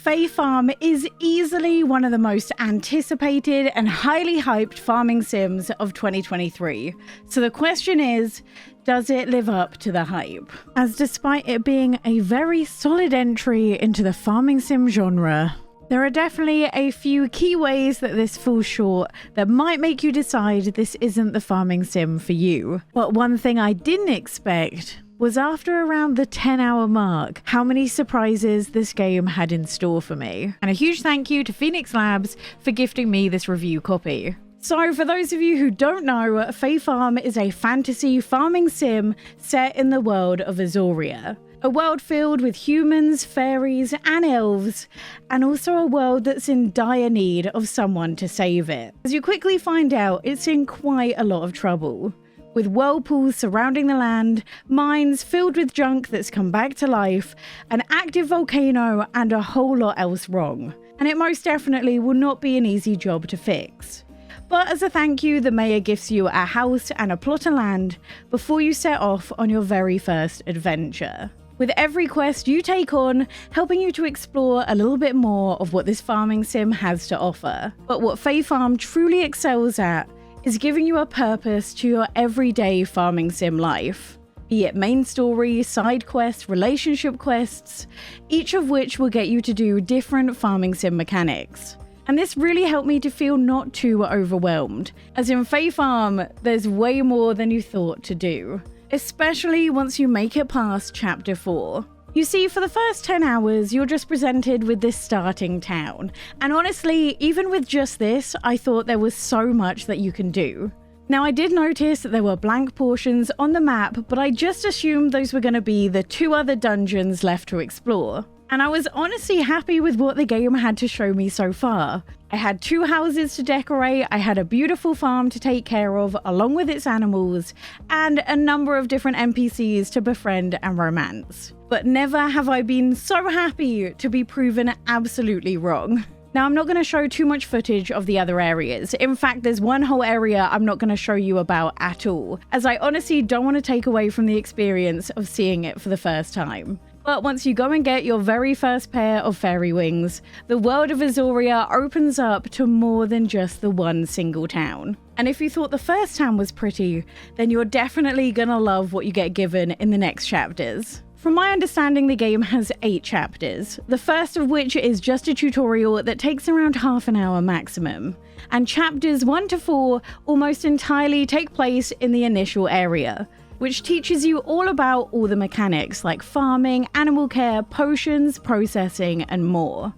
Fae Farm is easily one of the most anticipated and highly hyped farming sims of 2023. So the question is, does it live up to the hype? As despite it being a very solid entry into the farming sim genre, there are definitely a few key ways that this falls short that might make you decide this isn't the farming sim for you. But one thing I didn't expect was after around the 10-hour mark, how many surprises this game had in store for me. And a huge thank you to Phoenix Labs for gifting me this review copy. So for those of you who don't know, Fae Farm is a fantasy farming sim set in the world of Eeowna. A world filled with humans, fairies, and elves, and also a world that's in dire need of someone to save it. As you quickly find out, it's in quite a lot of trouble, with whirlpools surrounding the land, mines filled with junk that's come back to life, an active volcano, and a whole lot else wrong. And it most definitely will not be an easy job to fix. But as a thank you, the mayor gifts you a house and a plot of land before you set off on your very first adventure, with every quest you take on helping you to explore a little bit more of what this farming sim has to offer. But what Fae Farm truly excels at is giving you a purpose to your everyday farming sim life. Be it main story, side quests, relationship quests, each of which will get you to do different farming sim mechanics. And this really helped me to feel not too overwhelmed, as in Fae Farm, there's way more than you thought to do, especially once you make it past Chapter 4. You see, for the first 10 hours, you're just presented with this starting town. And honestly, even with just this, I thought there was so much that you can do. Now, I did notice that there were blank portions on the map, but I just assumed those were going to be the 2 other dungeons left to explore. And I was honestly happy with what the game had to show me so far. I had 2 houses to decorate, I had a beautiful farm to take care of along with its animals, and a number of different NPCs to befriend and romance. But never have I been so happy to be proven absolutely wrong. Now, I'm not going to show too much footage of the other areas. In fact, there's one whole area I'm not going to show you about at all, as I honestly don't want to take away from the experience of seeing it for the first time. But once you go and get your very first pair of fairy wings, the world of Eeowna opens up to more than just the one single town. And if you thought the first town was pretty, then you're definitely gonna love what you get given in the next chapters. From my understanding, the game has 8 chapters, the first of which is just a tutorial that takes around half an hour maximum. And chapters 1 to 4 almost entirely take place in the initial area, which teaches you all about all the mechanics like farming, animal care, potions, processing, and more.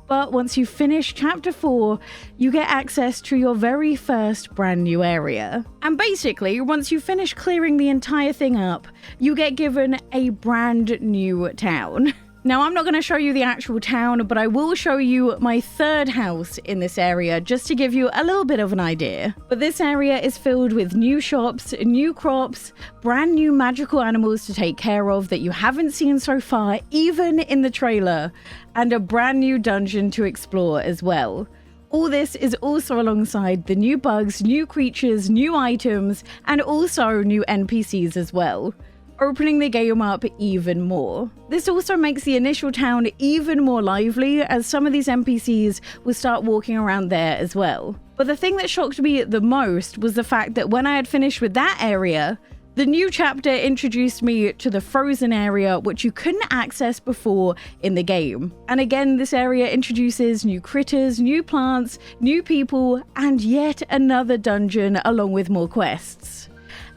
But once you finish Chapter 4, you get access to your very first brand new area. And basically, once you finish clearing the entire thing up, you get given a brand new town. Now, I'm not going to show you the actual town, but I will show you my 3rd house in this area just to give you a little bit of an idea. But this area is filled with new shops, new crops, brand new magical animals to take care of that you haven't seen so far, even in the trailer, and a brand new dungeon to explore as well. All this is also alongside the new bugs, new creatures, new items, and also new NPCs as well, opening the game up even more. This also makes the initial town even more lively, as some of these NPCs will start walking around there as well. But the thing that shocked me the most was the fact that when I had finished with that area, the new chapter introduced me to the frozen area, which you couldn't access before in the game. And again, this area introduces new critters, new plants, new people, and yet another dungeon along with more quests.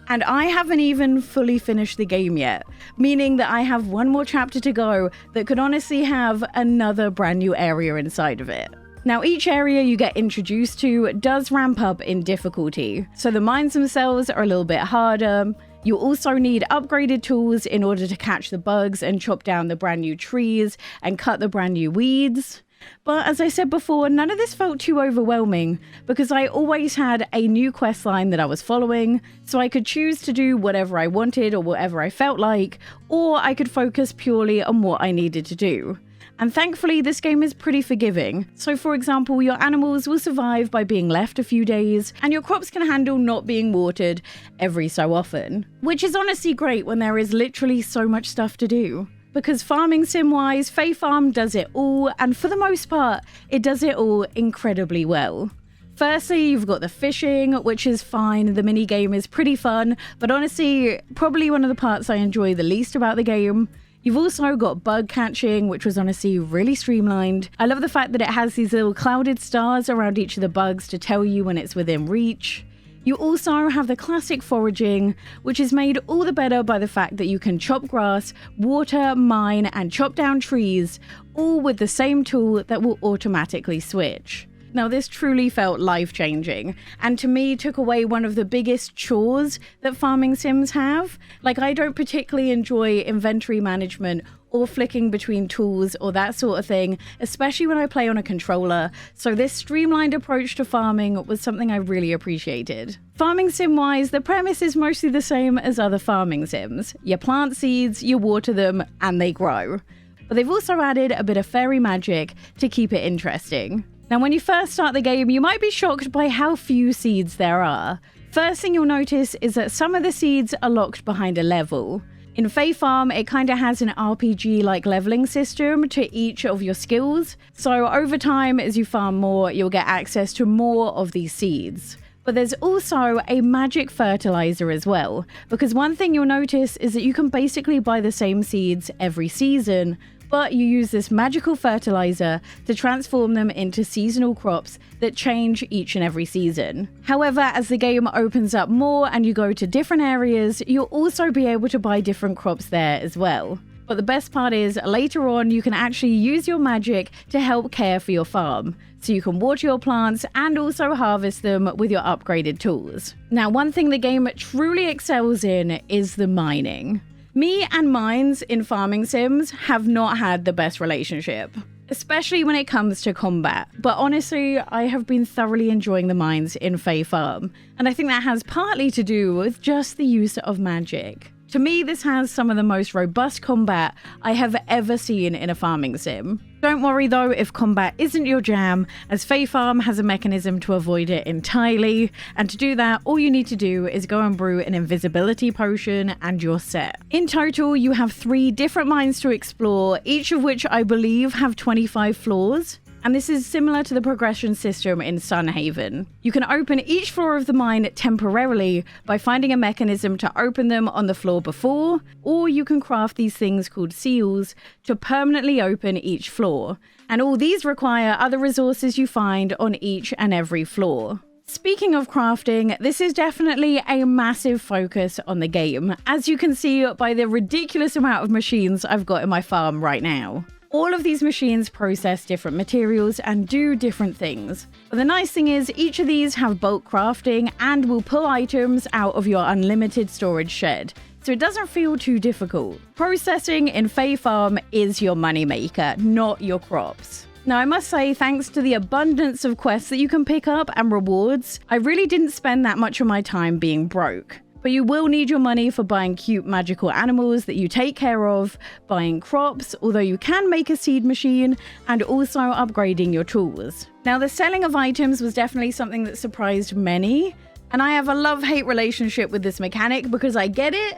And I haven't even fully finished the game yet, meaning that I have one more chapter to go that could honestly have another brand new area inside of it. Now, each area you get introduced to does ramp up in difficulty, so the mines themselves are a little bit harder. You also need upgraded tools in order to catch the bugs and chop down the brand new trees and cut the brand new weeds. But as I said before, none of this felt too overwhelming because I always had a new quest line that I was following, so I could choose to do whatever I wanted or whatever I felt like, or I could focus purely on what I needed to do. And thankfully, this game is pretty forgiving. So for example, your animals will survive by being left a few days, and your crops can handle not being watered every so often, which is honestly great when there is literally so much stuff to do. because farming sim wise, Fae Farm does it all, and for the most part, it does it all incredibly well. Firstly, you've got the fishing, which is fine. The mini game is pretty fun, but honestly, probably one of the parts I enjoy the least about the game. You've also got bug catching, which was honestly really streamlined. I love the fact that it has these little clouded stars around each of the bugs to tell you when it's within reach. You also have the classic foraging, which is made all the better by the fact that you can chop grass, water, mine, and chop down trees, all with the same tool that will automatically switch. Now, this truly felt life-changing, and to me took away one of the biggest chores that farming sims have. Like, I don't particularly enjoy inventory management or flicking between tools or that sort of thing, especially when I play on a controller, so this streamlined approach to farming was something I really appreciated. Farming sim-wise, the premise is mostly the same as other farming sims. You plant seeds, you water them, and they grow. But they've also added a bit of fairy magic to keep it interesting. Now, when you first start the game, you might be shocked by how few seeds there are. First thing you'll notice is that some of the seeds are locked behind a level. In Fae Farm, it kind of has an RPG-like leveling system to each of your skills, so over time, as you farm more, you'll get access to more of these seeds. But there's also a magic fertilizer as well, because one thing you'll notice is that you can basically buy the same seeds every season, but you use this magical fertilizer to transform them into seasonal crops that change each and every season. However, as the game opens up more and you go to different areas, you'll also be able to buy different crops there as well. But the best part is, later on, you can actually use your magic to help care for your farm. So you can water your plants and also harvest them with your upgraded tools. Now, one thing the game truly excels in is the mining. Me and mines in farming sims have not had the best relationship, especially when it comes to combat. But honestly, I have been thoroughly enjoying the mines in Fae Farm, and I think that has partly to do with just the use of magic. To me, this has some of the most robust combat I have ever seen in a farming sim. Don't worry though if combat isn't your jam, as Fae Farm has a mechanism to avoid it entirely, and to do that, all you need to do is go and brew an invisibility potion and you're set. In total, you have 3 different mines to explore, each of which I believe have 25 floors. And this is similar to the progression system in Sunhaven. You can open each floor of the mine temporarily by finding a mechanism to open them on the floor before, or you can craft these things called seals to permanently open each floor. And all these require other resources you find on each and every floor. Speaking of crafting, this is definitely a massive focus on the game, as you can see by the ridiculous amount of machines I've got in my farm right now. All of these machines process different materials and do different things. But the nice thing is, each of these have bulk crafting and will pull items out of your unlimited storage shed, so it doesn't feel too difficult. Processing in Fae Farm is your moneymaker, not your crops. Now, I must say, thanks to the abundance of quests that you can pick up and rewards, I really didn't spend that much of my time being broke. But you will need your money for buying cute magical animals that you take care of, buying crops, although you can make a seed machine, and also upgrading your tools. Now, the selling of items was definitely something that surprised many, and I have a love-hate relationship with this mechanic because I get it,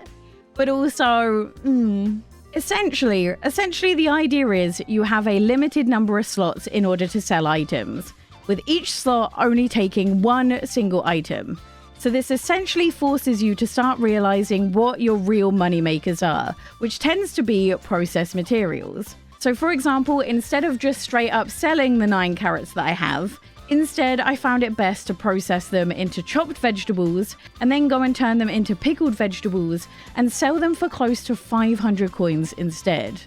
but also, Essentially, the idea is you have a limited number of slots in order to sell items, with each slot only taking one single item. So this essentially forces you to start realizing what your real money makers are, which tends to be processed materials. So for example, instead of just straight up selling the 9 carrots that I have, instead I found it best to process them into chopped vegetables and then go and turn them into pickled vegetables and sell them for close to 500 coins instead.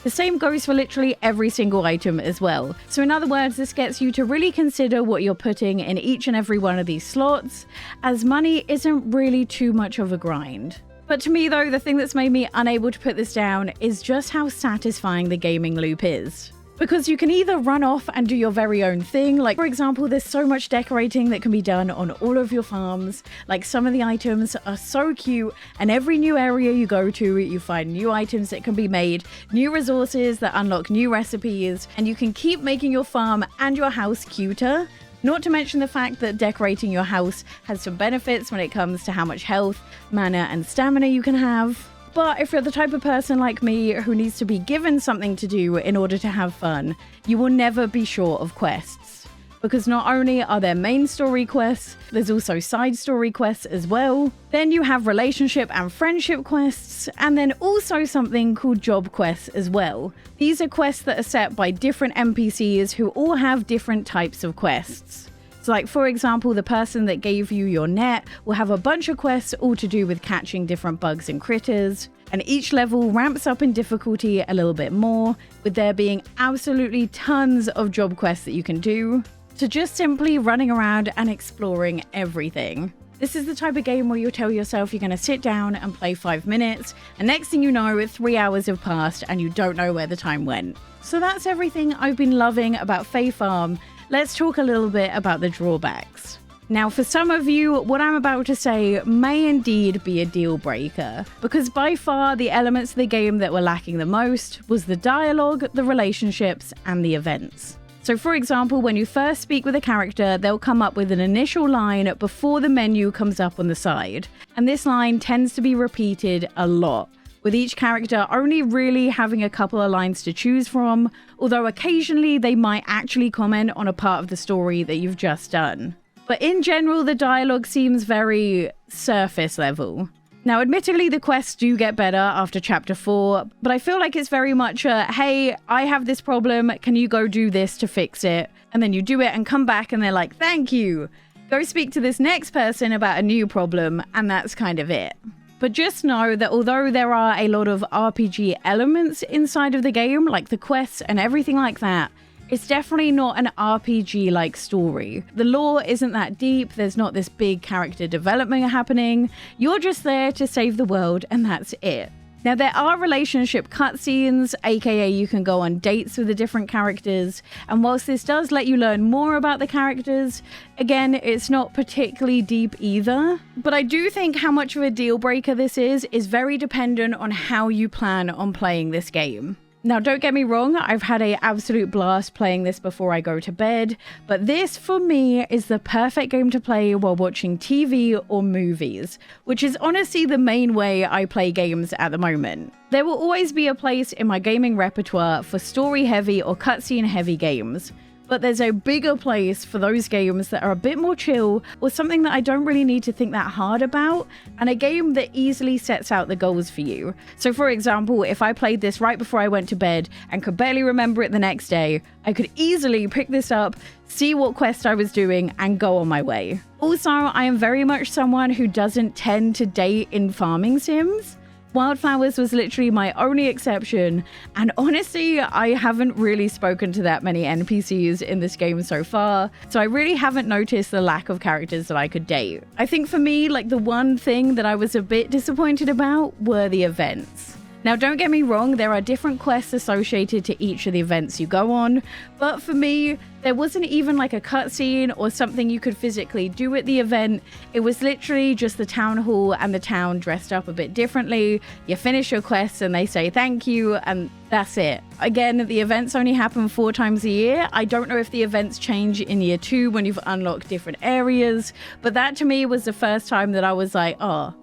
The same goes for literally every single item as well. So in other words, this gets you to really consider what you're putting in each and every one of these slots, as money isn't really too much of a grind. But to me though, the thing that's made me unable to put this down is just how satisfying the gaming loop is. Because you can either run off and do your very own thing, like for example, there's so much decorating that can be done on all of your farms. Like some of the items are so cute, and every new area you go to, you find new items that can be made, new resources that unlock new recipes, and you can keep making your farm and your house cuter. Not to mention the fact that decorating your house has some benefits when it comes to how much health, mana, and stamina you can have. But if you're the type of person like me who needs to be given something to do in order to have fun, you will never be short of quests. Because not only are there main story quests, there's also side story quests as well. Then you have relationship and friendship quests, and then also something called job quests as well. These are quests that are set by different NPCs who all have different types of quests. So like, for example, the person that gave you your net will have a bunch of quests all to do with catching different bugs and critters. And each level ramps up in difficulty a little bit more, with there being absolutely tons of job quests that you can do. So just simply running around and exploring everything. This is the type of game where you'll tell yourself you're going to sit down and play 5 minutes, and next thing you know, 3 hours have passed and you don't know where the time went. So that's everything I've been loving about Fae Farm. Let's talk a little bit about the drawbacks. Now, for some of you, what I'm about to say may indeed be a deal breaker, because by far the elements of the game that were lacking the most was the dialogue, the relationships, and the events. So for example, when you first speak with a character, they'll come up with an initial line before the menu comes up on the side. And this line tends to be repeated a lot, with each character only really having a couple of lines to choose from, although occasionally they might actually comment on a part of the story that you've just done. But in general, the dialogue seems very surface level. Now, admittedly, the quests do get better after chapter 4, but I feel like it's very much a, hey, I have this problem, can you go do this to fix it? And then you do it and come back and they're like, thank you. Go speak to this next person about a new problem, and that's kind of it. But just know that although there are a lot of RPG elements inside of the game, like the quests and everything like that, it's definitely not an RPG-like story. The lore isn't that deep, there's not this big character development happening. You're just there to save the world, and that's it. Now, there are relationship cutscenes, aka you can go on dates with the different characters, and whilst this does let you learn more about the characters, again, it's not particularly deep either. But I do think how much of a deal breaker this is very dependent on how you plan on playing this game. Now, don't get me wrong, I've had an absolute blast playing this before I go to bed, but this, for me, is the perfect game to play while watching TV or movies, which is honestly the main way I play games at the moment. There will always be a place in my gaming repertoire for story-heavy or cutscene-heavy games, but there's a bigger place for those games that are a bit more chill, or something that I don't really need to think that hard about, and a game that easily sets out the goals for you. So for example, if I played this right before I went to bed and could barely remember it the next day, I could easily pick this up, see what quest I was doing, and go on my way. Also, I am very much someone who doesn't tend to date in farming sims. Wildflowers was literally my only exception, and honestly, I haven't really spoken to that many NPCs in this game so far, so I really haven't noticed the lack of characters that I could date. I think for me, like, the one thing that I was a bit disappointed about were the events. Now, don't get me wrong, there are different quests associated to each of the events you go on, but for me, there wasn't even like a cutscene or something you could physically do at the event. It was literally just the town hall and the town dressed up a bit differently. You finish your quests and they say thank you, and that's it. Again, the events only happen 4 times a year. I don't know if the events change in year 2 when you've unlocked different areas, but that to me was the first time that I was like, oh,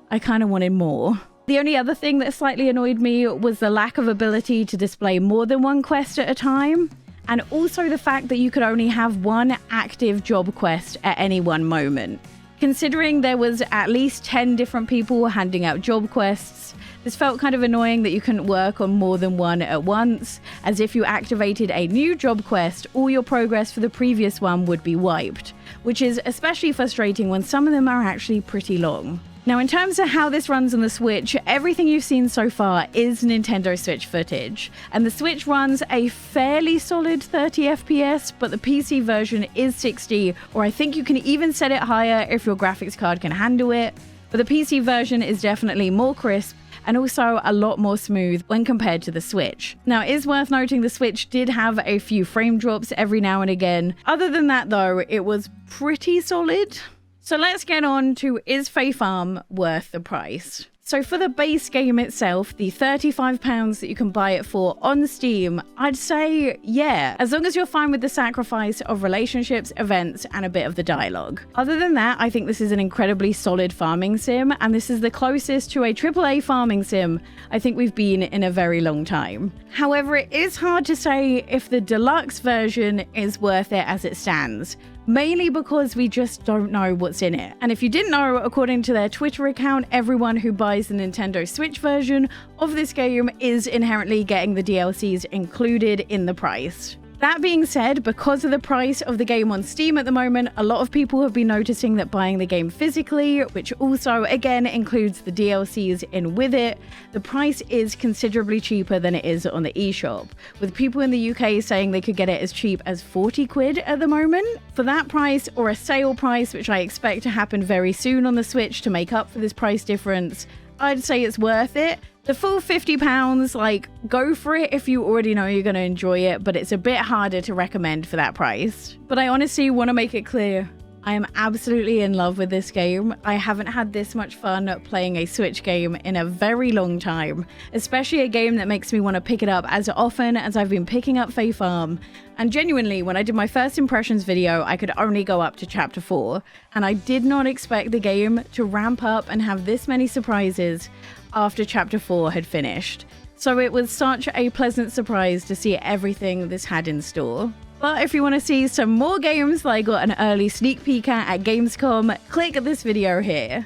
I kind of wanted more. The only other thing that slightly annoyed me was the lack of ability to display more than one quest at a time, and also the fact that you could only have one active job quest at any one moment. Considering there was at least 10 different people handing out job quests, this felt kind of annoying that you couldn't work on more than one at once, as if you activated a new job quest, all your progress for the previous one would be wiped, which is especially frustrating when some of them are actually pretty long. Now, in terms of how this runs on the Switch, everything you've seen so far is Nintendo Switch footage, and the Switch runs a fairly solid 30 FPS, but the PC version is 60, or I think you can even set it higher if your graphics card can handle it, but the PC version is definitely more crisp and also a lot more smooth when compared to the Switch. Now, it is worth noting the Switch did have a few frame drops every now and again. Other than that, though, it was pretty solid. So let's get on to, is Fae Farm worth the price? So for the base game itself, the £35 that you can buy it for on Steam, I'd say yeah, as long as you're fine with the sacrifice of relationships, events, and a bit of the dialogue. Other than that, I think this is an incredibly solid farming sim, and this is the closest to a AAA farming sim I think we've been in a very long time. However, it is hard to say if the deluxe version is worth it as it stands, mainly because we just don't know what's in it. And if you didn't know, according to their Twitter account, everyone who buys the Nintendo Switch version of this game is inherently getting the DLCs included in the price. That being said, because of the price of the game on Steam at the moment, a lot of people have been noticing that buying the game physically, which also again includes the DLCs in with it, the price is considerably cheaper than it is on the eShop, with people in the UK saying they could get it as cheap as 40 quid at the moment. For that price, or a sale price, which I expect to happen very soon on the Switch to make up for this price difference, I'd say it's worth it. The full £50, like, go for it if you already know you're going to enjoy it, but it's a bit harder to recommend for that price. But I honestly want to make it clear, I am absolutely in love with this game. I haven't had this much fun playing a Switch game in a very long time, especially a game that makes me want to pick it up as often as I've been picking up Fae Farm. And genuinely, when I did my first impressions video, I could only go up to chapter 4, and I did not expect the game to ramp up and have this many surprises after chapter 4 had finished. So it was such a pleasant surprise to see everything this had in store. But if you want to see some more games that I got an early sneak peek at Gamescom, click this video here.